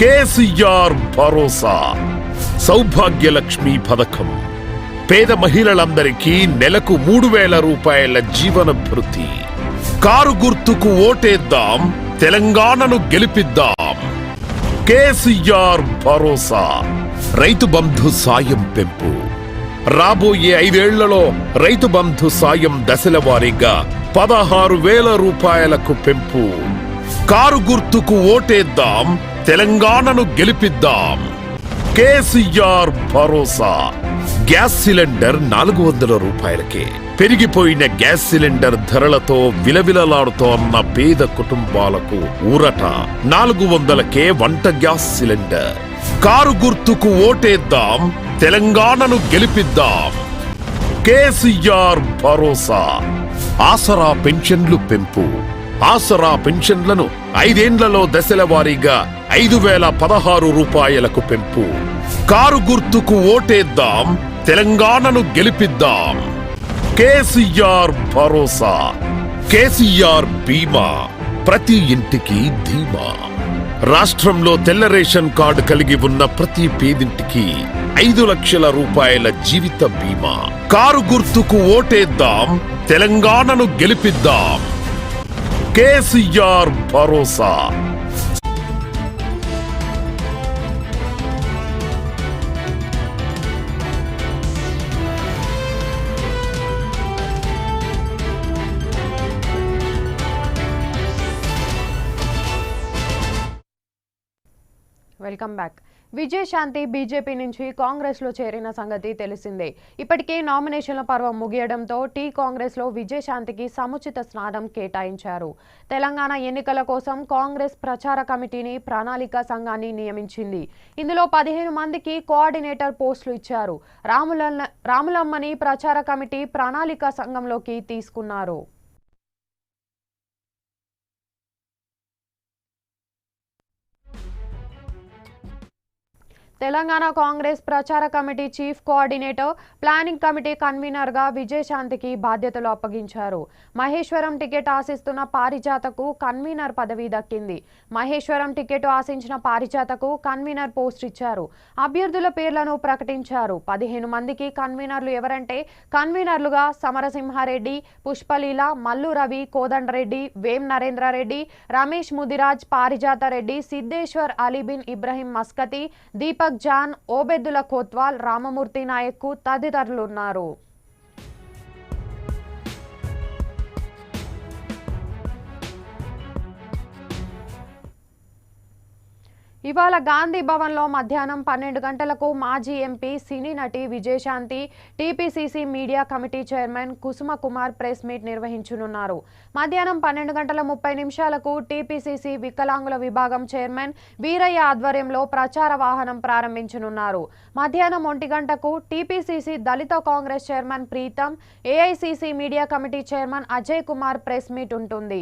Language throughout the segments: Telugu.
కేసీఆర్ భరోసా సౌభాగ్యలక్ష్మి పథకం పేద మహిళలందరికీ నెలకు 3,000 రూపాయల జీవన భృతి. కారు గుర్తుకు ఓటేద్దాం, తెలంగాణను గెలిపిద్దాం. కేసీఆర్ భరోసా రైతు బంధు సాయం పెంపు. రాబోయే 5 ఏళ్లలో రైతు బంధు సాయం దశల వారీగా 16,000 రూపాయలకు పెంపు. కారు గుర్తుకు ఓటేద్దాం, తెలంగాణను గెలిపిద్దాం. కేసీఆర్ భరోసా గ్యాస్ సిలిండర్ 400 రూపాయలకే. పెరిగిపోయిన గ్యాస్ సిలిండర్ ధరలతో విలవిలలాడుతోన్న పేద కుటుంబాలకు ఊరట. 400కే వంట గ్యాస్ సిలిండర్. కారు గుర్తుకు ఓటేద్దాం, తెలంగాణను గెలిపిద్దాం. కేసీఆర్ భరోసా ఆసరా పెన్షన్లు పెంపు. ఆసరా పెన్షన్లను 5 ఏండ్లలో దశల వారీగా 5,016 రూపాయలకు పెంపు. కారు గుర్తుకు ఓటేద్దాం, తెలంగాణను గెలిపిద్దాం. కేసీఆర్ భరోసా. కేసీఆర్ బీమా ప్రతి ఇంటికి ధీమా. రాష్ట్రంలో తెల్ల రేషన్ కార్డు కలిగి ఉన్న ప్రతి పేదింటికి 5 లక్షల రూపాయల జీవిత బీమా. కారు గుర్తుకు ఓటేద్దాం, తెలంగాణను గెలిపిద్దాం. కేసీఆర్ భరోసా. Welcome back. విజయశాంతి బీజేపీ నుంచి కాంగ్రెస్లో చేరిన సంగతి తెలిసిందే. ఇప్పటికే నామినేషన్ల పర్వం ముగియడంతో టీ కాంగ్రెస్లో విజయశాంతికి సముచిత స్థానం కేటాయించారు. తెలంగాణ ఎన్నికల కోసం కాంగ్రెస్ ప్రచార కమిటీని ప్రణాళిక సంఘాన్ని నియమించింది. ఇందులో 15 మందికి కోఆర్డినేటర్ పోస్టులు ఇచ్చారు. రాములమ్మని ప్రచార కమిటీ ప్రణాళిక సంఘంలోకి తీసుకున్నారు. తెలంగాణ కాంగ్రెస్ ప్రచార committee chief coordinator, planning committee కన్వీనర్గా విజయశాంతికి బాధ్యతలు అప్పగించారు. మహేశ్వరం టికెట్ ఆశిస్తున్న పారిజాతకు కన్వీనర్ పదవి దక్కింది. మహేశ్వరం టికెట్ ఆశించిన పారిజాతకు కన్వీనర్ పోస్ట్ ఇచ్చారు. అభ్యర్థుల పేర్లను ప్రకటించారు. 15 మందికి కన్వీనర్లు ఎవరంటే కన్వీనర్లుగా సమరసింహారెడ్డి, పుష్పలీల, మల్లు రవి, కోదండరెడ్డి, వేం నరేంద్రారెడ్డి, రమేష్ ముదిరాజ్, పారిజాత రెడ్డి, సిద్ధేశ్వర్ అలీబిన్ ఇబ్రహీం మస్కతి, దీపక్ జాన్, ఓబెద్దుల కోత్వాల్, రామమూర్తి నాయక్ తదితరులున్నారు. ఇవాళ గాంధీ భవన్లో మధ్యాహ్నం 12 గంటలకు మాజీ ఎంపీ, సినీ నటి Vijayashanti, TPCC media committee chairman Kusuma Kumar press meet నిర్వహించనున్నారు. మధ్యాహ్నం 12:30 టీపీసీసీ వికలాంగుల విభాగం చైర్మన్ వీరయ్య ఆధ్వర్యంలో ప్రచార వాహనం ప్రారంభించనున్నారు. మధ్యాహ్నం 1 గంటకు TPCC Dalit Congress chairman Preetham, AICC media committee chairman Ajay Kumar press meet ఉంటుంది.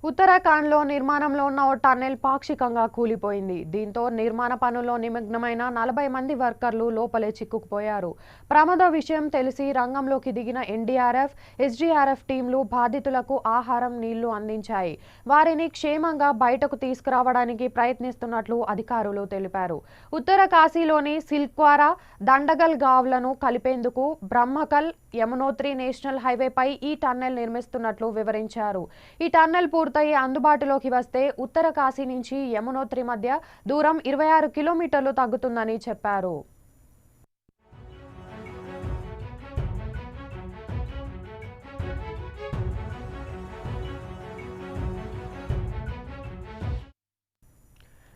ఉత్తరాఖండ్లో నిర్మాణంలో ఉన్న ఓ టన్నెల్ పాక్షికంగా కూలిపోయింది. దీంతో నిర్మాణ పనుల్లో నిమగ్నమైన 40 మంది వర్కర్లు లోపలే చిక్కుకుపోయారు. ప్రమాద విషయం తెలిసి రంగంలోకి దిగిన ఎన్డీఆర్ఎఫ్, ఎస్డీఆర్ఎఫ్ టీంలు బాధితులకు ఆహారం, నీళ్లు అందించాయి. వారిని క్షేమంగా బయటకు తీసుకురావడానికి ప్రయత్నిస్తున్నట్లు అధికారులు తెలిపారు. ఉత్తర కాశీలోని సిల్క్వారా, దండగల్ గావ్లను కలిపేందుకు బ్రహ్మకల్, యమునోత్రి నేషనల్ హైవేపై ఈ టన్నెల్ నిర్మిస్తున్నట్లు వివరించారు. ఈ టన్నెల్ పూర్తయి అందుబాటులోకి వస్తే ఉత్తర కాశీ నుంచి యమునోత్రి మధ్య దూరం 26 కిలోమీటర్లు తగ్గుతుందని చెప్పారు.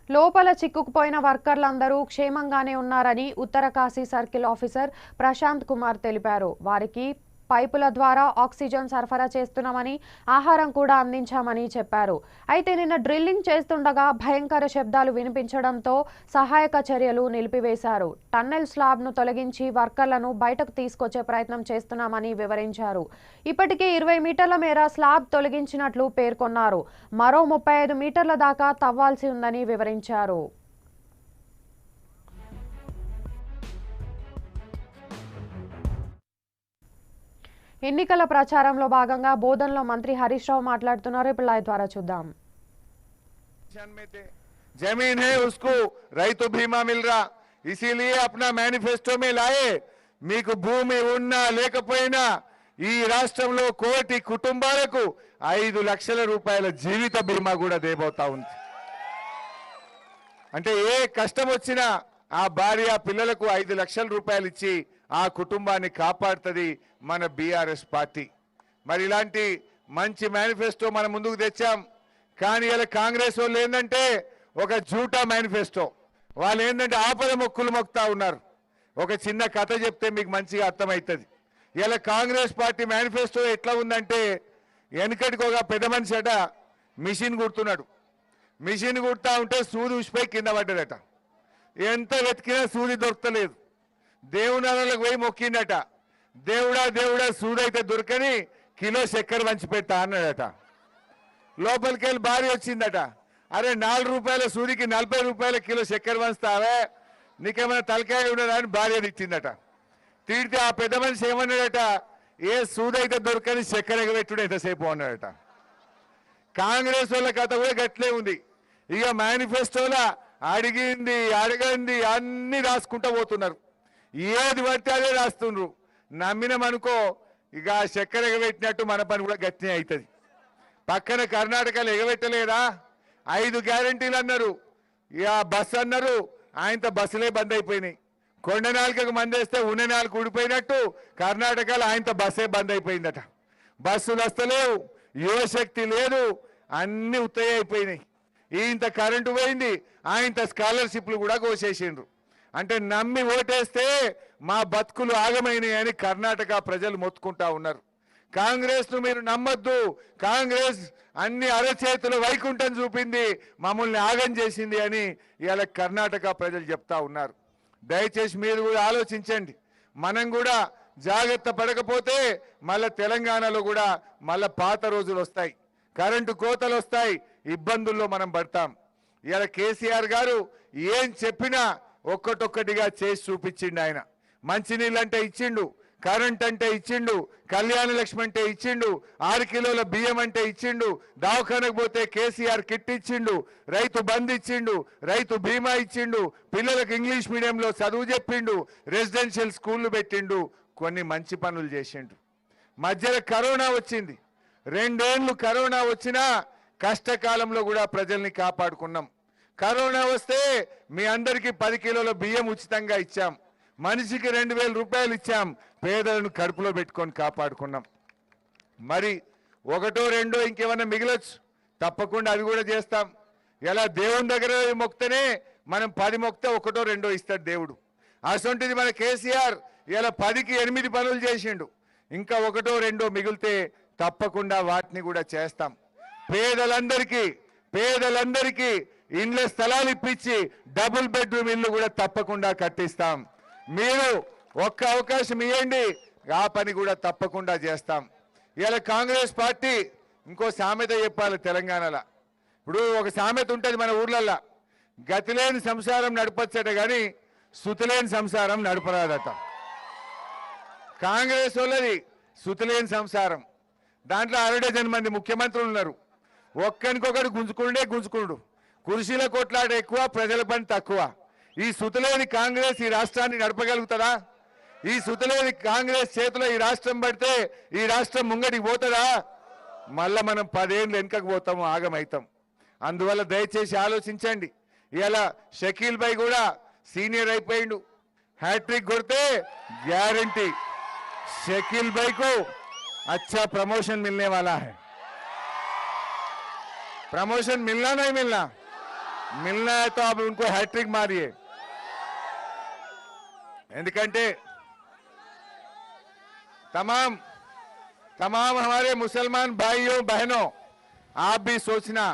లోపల చిక్కుకుపోయిన వర్కర్లందరూ క్షేమంగానే ఉన్నారని ఉత్తర కాశీ సర్కిల్ ఆఫీసర్ ప్రశాంత్ కుమార్ తెలిపారు. వారికి పైపుల ద్వారా ఆక్సిజన్ సరఫరా చేస్తున్నామని, ఆహారం కూడా అందించామని చెప్పారు. అయితే నిన్న డ్రిల్లింగ్ చేస్తుండగా భయంకర శబ్దాలు వినిపించడంతో సహాయక చర్యలు నిలిపివేశారు. టన్నెల్ స్లాబ్ను తొలగించి వర్కర్లను బయటకు తీసుకొచ్చే ప్రయత్నం చేస్తున్నామని వివరించారు. ఇప్పటికే 20 మీటర్ల మేర స్లాబ్ తొలగించినట్లు పేర్కొన్నారు. మరో 35 మీటర్ల దాకా తవ్వాల్సి ఉందని వివరించారు. ఎన్నికల ప్రచారంలో భాగంగా బోధనలో మంత్రి హరీష్ రావు మాట్లాడుతున్నారు. ఇప్పుడు లైవ్ ద్వారా చూద్దాం. जमीन है उसको రైతు బీమా मिल रहा, इसीलिए अपना मैनिफेस्टो में लाए మీకు భూమి ఉన్నా లేకపోయినా ఈ రాష్ట్రంలో కోటి కుటుంబాలకు 5 లక్షల రూపాయల జీవిత బీమా కూడా దేబోతా ఉంది. అంటే ఏ కష్టం వచ్చినా ఆ భార్య పిల్లలకు 5 లక్షల రూపాయలు ఇచ్చి ఆ కుటుంబాన్ని కాపాడుతుంది మన బీఆర్ఎస్ పార్టీ. మరి ఇలాంటి మంచి మేనిఫెస్టో మనం ముందుకు తెచ్చాం. కానీ ఇలా కాంగ్రెస్ వాళ్ళు ఏంటంటే ఒక జూటా మేనిఫెస్టో, వాళ్ళు ఏంటంటే ఆపద మొక్కులు మొక్కుతా ఉన్నారు. ఒక చిన్న కథ చెప్తే మీకు మంచిగా అర్థమవుతుంది. ఇలా కాంగ్రెస్ పార్టీ మేనిఫెస్టో ఎట్లా ఉందంటే, వెనకటికి ఒక పెద్ద మనిషి అట మిషన్ కుడుతున్నాడు. మిషన్ కుడతా ఉంటే సూది ఉసిపోయి కింద పడ్డదట. ఎంత వెతికినా సూది దొరకలేదు. దేవునాలకు పోయి మొక్కిండట, దేవుడా దేవుడా సూది అయితే దొరకని కిలో చక్కెర పంచి పెడతా అన్నాడట. లోపలికి వెళ్ళి భార్య వచ్చిందట, అరే 4 రూపాయల సూదికి 40 రూపాయల కిలో చక్కెర పంచుతావే, నీకేమైనా తలకాయ ఉండదా అని భార్య తిట్టిందట. తిడితే ఆ పెద్ద మనిషి ఏమన్నాడట, ఏ సూది అయితే దొరకని చక్కెర ఎగబెట్టుడు ఎంతసేపు అన్నాడట. కాంగ్రెస్ వాళ్ళ కథ కూడా గట్లే ఉంది. ఇక మేనిఫెస్టోలా అడిగింది అడగంది అన్ని రాసుకుంటూ పోతున్నారు. ఏది పడితే అదే రాస్తుండ్రు. నమ్మినమనుకో ఇక చక్కెర ఎగబెట్టినట్టు మన పని కూడా గట్టినే అవుతుంది. పక్కన కర్ణాటకలో ఎగబెట్టలేదా, 5 గ్యారంటీలు అన్నారు, ఇక బస్సు అన్నారు, ఆయనతో బస్సులే బంద్ అయిపోయినాయి. కొండ నాలుకకు మందేస్తే ఉన్న నాలుగు ఊడిపోయినట్టు కర్ణాటకలో ఆయనతో బస్సే బంద్ అయిపోయిందట. బస్సులు వస్తలేవు, యువశక్తి లేదు, అన్ని ఉత్తయ్య అయిపోయినాయి. ఇంత కరెంటు పోయింది, ఆయనతో స్కాలర్షిప్లు కూడా కోసేసిండ్రు. అంటే నమ్మి ఓటేస్తే మా బతుకులు ఆగమైనాయి అని కర్ణాటక ప్రజలు మొత్తుకుంటా ఉన్నారు. కాంగ్రెస్ ను మీరు నమ్మొద్దు, కాంగ్రెస్ అన్ని అరచేతులు వైకుంఠం చూపింది, మమ్మల్ని ఆగం చేసింది అని ఇవాళ కర్ణాటక ప్రజలు చెప్తా ఉన్నారు. దయచేసి మీరు కూడా ఆలోచించండి. మనం కూడా జాగ్రత్త పడకపోతే మళ్ళా తెలంగాణలో కూడా మళ్ళా పాత రోజులు వస్తాయి, కరెంటు కోతలు వస్తాయి, ఇబ్బందుల్లో మనం పడతాం. ఇవాళ కేసీఆర్ గారు ఏం చెప్పినా ఒక్కటొక్కటిగా చేసి చూపించిండు. ఆయన మంచినీళ్ళు అంటే ఇచ్చిండు, కరెంట్ అంటే ఇచ్చిండు, కళ్యాణ లక్ష్మి అంటే ఇచ్చిండు, 6 కిలోల బియ్యం అంటే ఇచ్చిండు, దవాఖానకు పోతే కేసీఆర్ కిట్ ఇచ్చిండు, రైతు బంద్ ఇచ్చిండు, రైతు బీమా ఇచ్చిండు, పిల్లలకు ఇంగ్లీష్ మీడియంలో చదువు చెప్పిండు, రెసిడెన్షియల్ స్కూళ్లు పెట్టిండు, కొన్ని మంచి పనులు చేసిండు. మధ్యలో కరోనా వచ్చింది. 2 ఏళ్ళు కరోనా వచ్చినా కష్టకాలంలో కూడా ప్రజల్ని కాపాడుకున్నాం. కరోనా వస్తే మీ అందరికీ 10 కిలోల బియ్యం ఉచితంగా ఇచ్చాం, మనిషికి 2000 రూపాయలు ఇచ్చాం, పేదలను కడుపులో పెట్టుకొని కాపాడుకున్నాం. మరి 1 2 ఇంకేమన్నా మిగిలొచ్చు, తప్పకుండా అది కూడా చేస్తాం. ఇలా దేవుని దగ్గర మొక్తేనే మనం 10 మొక్తే 1 2 ఇస్తాడు దేవుడు. అసొంటిది మన కేసీఆర్ ఇలా 10కి 8 పనులు చేసిండు. ఇంకా 1 2 మిగిలితే తప్పకుండా వాటిని కూడా చేస్తాం. పేదలందరికీ ఇండ్ల స్థలాలు ఇప్పించి డబుల్ బెడ్రూమ్ ఇల్లు కూడా తప్పకుండా కట్టిస్తాం. మీరు ఒక్క అవకాశం ఇవ్వండి, ఆ పని కూడా తప్పకుండా చేస్తాం. ఇలా కాంగ్రెస్ పార్టీ ఇంకో సామెత చెప్పాలి తెలంగాణలో. ఇప్పుడు ఒక సామెత ఉంటుంది మన ఊర్లల్లో, గతిలేని సంసారం నడపచ్చట కానీ సుతిలేని సంసారం నడపరాదట. కాంగ్రెస్ వాళ్ళది సుతిలేని సంసారం. దాంట్లో 6 డజన్ మంది ముఖ్యమంత్రులు ఉన్నారు. ఒక్కనికొకడు గుంజుకుడు, కుర్చీల కొట్లాట ఎక్కువ, ప్రజల పని తక్కువ. ఈ సుతులేని కాంగ్రెస్ ఈ రాష్ట్రాన్ని నడపగలుగుతుందా? ఈ సుతులేని కాంగ్రెస్ చేతిలో ఈ రాష్ట్రం పడితే ఈ రాష్ట్రం ముంగడికి పోతుందా? మళ్ళా మనం 10 ఏళ్ళు వెనుకకు పోతాము, ఆగమవుతాం. అందువల్ల దయచేసి ఆలోచించండి. ఇలా షకీల్ భాయ్ కూడా సీనియర్ అయిపోయిండు, హ్యాట్రిక్ కొడితే గ్యారంటీ शकील भाई को अच्छा प्रमोशन मिलने वाला है। प्रमोशन मिलना नहीं मिलना, मिलना है तो आप उनको हैट्रिक मारिए। ఎందుకంటే तमाम तमाम हमारे मुसलमान भाइयों बहनों, आप भी सोचना,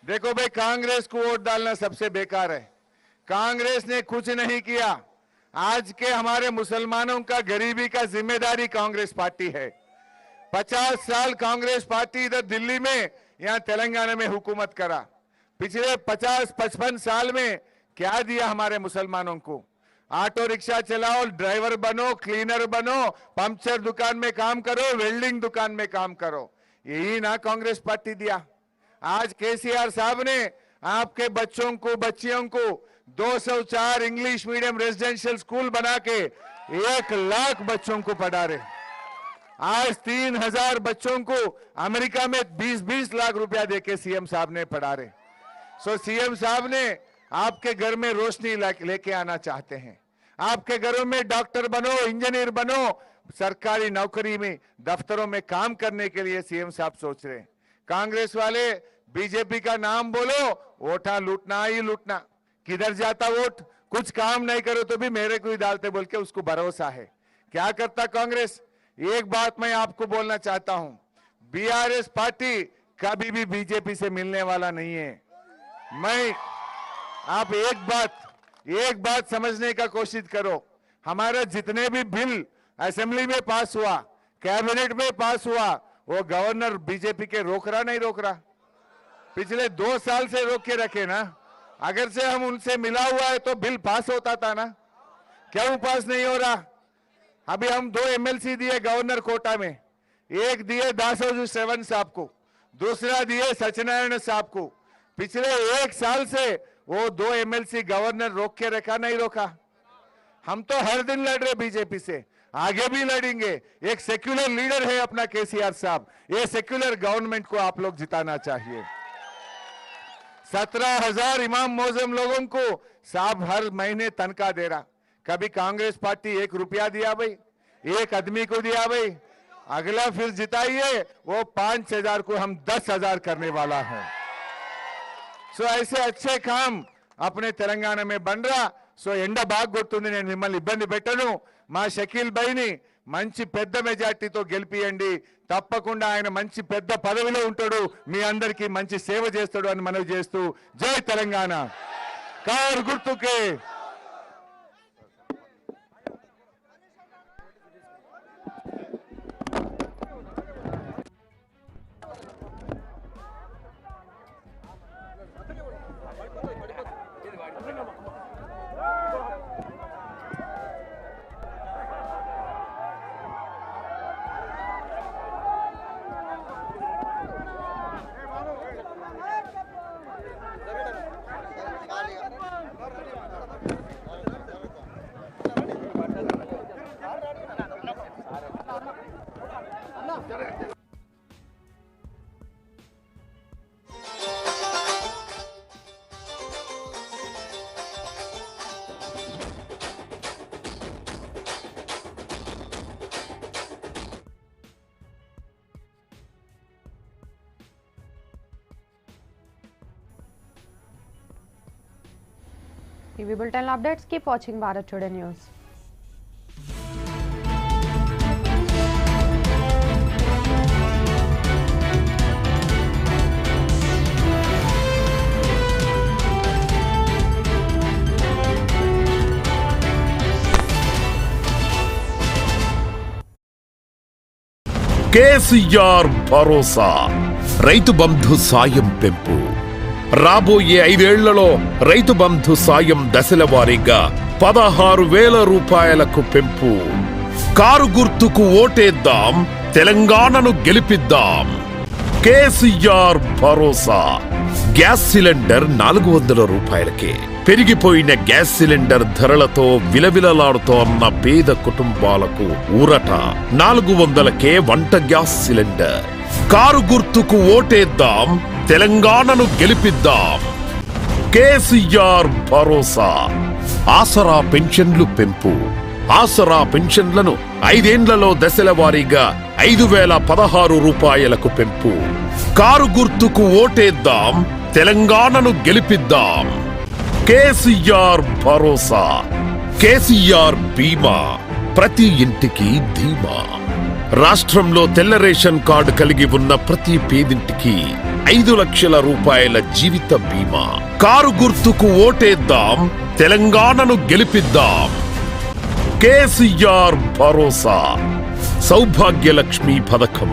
देखो भाई कांग्रेस को वोट डालना सबसे बेकार है। कांग्रेस ने कुछ नहीं किया। आज के हमारे मुसलमानों का गरीबी का जिम्मेदारी कांग्रेस पार्टी है। 50 साल कांग्रेस पार्टी इधर दिल्ली में, यहाँ तेलंगाना में हुकूमत करा। पिछले 50-55 साल में क्या दिया हमारे मुसलमानों को? ऑटो रिक्शा चलाओ, ड्राइवर बनो, क्लीनर बनो, पंक्चर दुकान में काम करो, वेल्डिंग दुकान में काम करो, यही ना कांग्रेस पार्टी दिया। आज केसीआर साहब ने आपके बच्चों को, बच्चियों को 204 इंग्लिश मीडियम रेजिडेंशियल स्कूल बना के 1 लाख बच्चों को पढ़ा रहे। आज 3000 बच्चों को अमेरिका में 20-20 लाख रुपया देके सीएम साहब ने पढ़ा रहे। सो सीएम साहब ने आपके घर में रोशनी लेके आना चाहते हैं। आपके घरों में डॉक्टर बनो, इंजीनियर बनो, सरकारी नौकरी में, दफ्तरों में काम करने के लिए सीएम साहब सोच रहे हैं। कांग्रेस वाले बीजेपी का नाम बोलो, वोटा लूटना ही लूटना। किधर जाता वोट? कुछ काम नहीं करो तो भी मेरे को ही डालते बोल के उसको भरोसा है। क्या करता कांग्रेस? एक बात मैं आपको बोलना चाहता हूं, बीआरएस पार्टी कभी भी बीजेपी से मिलने वाला नहीं है। आप एक बात समझने का कोशिश करो, हमारा जितने भी बिल असेंबली में पास हुआ, कैबिनेट में पास हुआ, वो गवर्नर बीजेपी के रोक रहा नहीं रोक रहा? पिछले 2 साल से रोक के रखे ना। अगर से हम उनसे मिला हुआ है तो बिल पास होता था ना, क्यों पास नहीं हो रहा? अभी हम 2 एमएलसी दिए गवर्नर कोटा में, एक दिए दासोजू सेवन साहब को, दूसरा दिए सत्यनारायण साहब को। पिछले 1 साल से वो 2 एमएलसी गवर्नर रोक के रखा नहीं रोका। हम तो हर दिन लड़ रहे बीजेपी से, आगे भी लड़ेंगे। एक सेक्युलर लीडर है अपना केसीआर साहब, ये सेक्युलर गवर्नमेंट को आप लोग जिताना चाहिए। 17,000 इमाम मौजम लोगों को साहब हर महीने तनख्वाह दे रहा। कभी कांग्रेस पार्टी 1 रुपया दिया भाई? एक आदमी को दिया भाई? अगला फिर जिताइए, वो 5,000 को हम 10,000 करने वाला है। सो ऐसे अच्छे काम अपने తెలంగాణ में बन रहा। సో ఎండ బాగా కొడుతుంది, నేను మిమ్మల్ని ఇబ్బంది పెట్టను। మా షకీల్ భాయ్ని మంచి పెద్ద మెజార్టీతో గెలిపియండి, తప్పకుండా ఆయన మంచి పెద్ద పదవిలో ఉంటాడు, మీ అందరికీ మంచి సేవ చేస్తాడు అని మనవి చేస్తూ జై తెలంగాణ। కారు గుర్తుకే TV bulletin updates keep watching Bharat today news. KCR భరోసా రైతు బంధు సాయం పెంపు రాబోయే 5 ఏళ్లలో రైతు బంధు సాయం దశల వారీగా 16,000 రూపాయలకు పెంపు। కారు గుర్తుకు ఓటేద్దాం, తెలంగాణను గెలిపిద్దాం। కేసీఆర్ భరోసా గ్యాస్ సిలిండర్ 400 రూపాయలకే। పెరిగిపోయిన గ్యాస్ సిలిండర్ ధరలతో విలవిలలాడుతోన్న పేద కుటుంబాలకు ఊరట। 400కే వంట గ్యాస్ సిలిండర్। కారు గుర్తుకు ఓటేద్దాం, తెలంగాణను గెలిపిద్దాం। కేసీఆర్ భరోసా ఆసరా పెన్షన్లు పెంపు। ఆసరా పెన్షన్లను 5 ఏండ్లలో దశల వారీగా 5,016 రూపాయలకు పెంపు। కారు గుర్తుకు ఓటేద్దాం, తెలంగాణను గెలిపిద్దాం। కేసీఆర్ భరోసా కేసీఆర్ బీమా ప్రతి ఇంటికి ధీమా। రాష్ట్రంలో తెల్ల రేషన్ కార్డు కలిగి ఉన్న ప్రతి పేదింటికి 5 లక్షల రూపాయల జీవిత బీమా. కారు గుర్తుకు ఓటేద్దాం, తెలంగాణను గెలిపిద్దాం. కేసీఆర్ భరోసా సౌభాగ్యలక్ష్మి పథకం.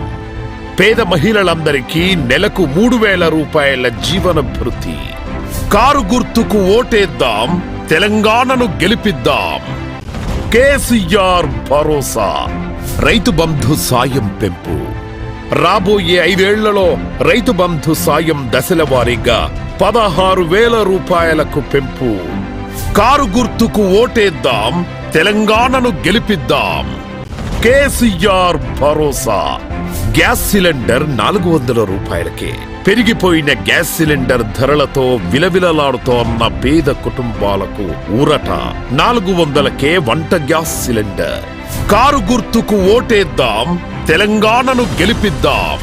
పేద మహిళలందరికీ నెలకు 3,000 రూపాయల జీవన భృతి. కారు గుర్తుకు ఓటేద్దాం, తెలంగాణను గెలిపిద్దాం. కేసీఆర్ భరోసా రైతు బంధు సాయం పెంపు. రాబోయే 5 ఏళ్లలో రైతు బంధు సాయం దశల వారీగా 16,000 రూపాయలకు పెంపు. కారు గుర్తుకు ఓటేద్దాం, తెలంగాణను గెలిపిద్దాం. కేసీఆర్ భరోసా గ్యాస్ సిలిండర్ 400 రూపాయలకే. పెరిగిపోయిన గ్యాస్ సిలిండర్ ధరలతో విలవిలలాడుతోన్న పేద కుటుంబాలకు ఊరట. 400కే వంట గ్యాస్ సిలిండర్. కారు గుర్తుకు ఓటేద్దాం, తెలంగాణను గెలిపిద్దాం.